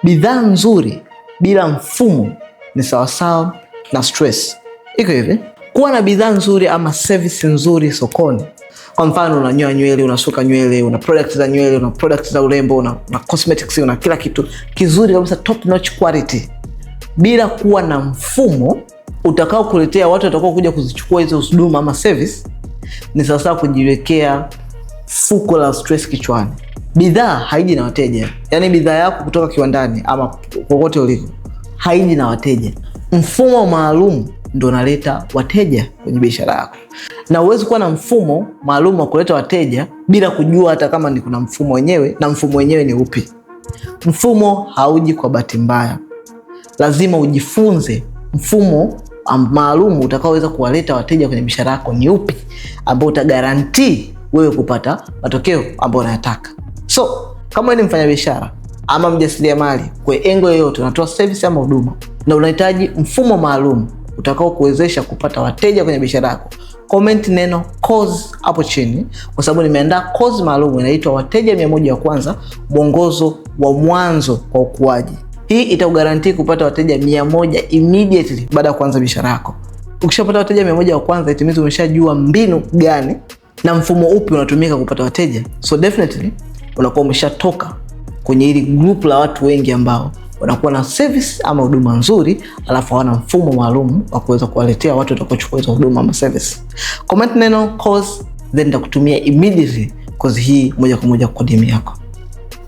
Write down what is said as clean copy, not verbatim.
bidhaa nzuri bila mfumo ni sawasawa na stress. Iko hivi, kuwa na bidhaa nzuri ama service nzuri sokoni. Kwa mfano unanyoa nywele, unasuka nywele, una products za nywele, una products za urembo, una cosmetics, una kila kitu kizuri kabisa, top notch quality. Bila kuwa na mfumo utakao kuletea watu watakao kuja kuzichukua hizo huduma ama service, ni sawasawa kujiwekea fuko la stress kichwani. Bidhaa haiji na wateja. Yaani bidhaa yako kutoka kiwandani ama kokote uliko haiji na wateja. Mfumo maalum ndio unaleta wateja kwenye biashara yako. Na uwezi kuwa na mfumo maalum wa kuleta wateja bila kujua hata kama ni kuna mfumo wenyewe, na mfumo wenyewe ni upi. Mfumo hauji kwa bahati mbaya. Lazima ujifunze mfumo maalum utakaoweza kuwaleta wateja kwenye biashara yako ni upi, ambao utagarantii wewe kupata matokeo ambayo unayataka. So, kama ni mfanyabiashara ama mjasiriamali, kwa engo yoyote unatoa service ama huduma na unahitaji mfumo maalum utakao kuwezesha kupata wateja kwenye biashara yako, comment neno course hapo chini, kwa sababu nimeandaa course maalum inaitwa Wateja 100 wa kwanza, mwongozo wa mwanzo kwa ukuaji. Hii itakugarantii kupata wateja 100 immediately baada ya kuanza biashara yako. Ukishapata wateja 100 wa kwanza, itimizi umeshajua mbinu gani na mfumo upi unatumika kupata wateja. So definitely unakuwa umeshatoka kwenye hili group la watu wengi ambao wanakuwa na service ama huduma nzuri alafu hawana mfumo maalum wa kuweza kuwaletea watu watakaochukua hizo huduma ama service. Comment neno course, then nitakutumia immediately course hii moja kwa moja kwa DM yako.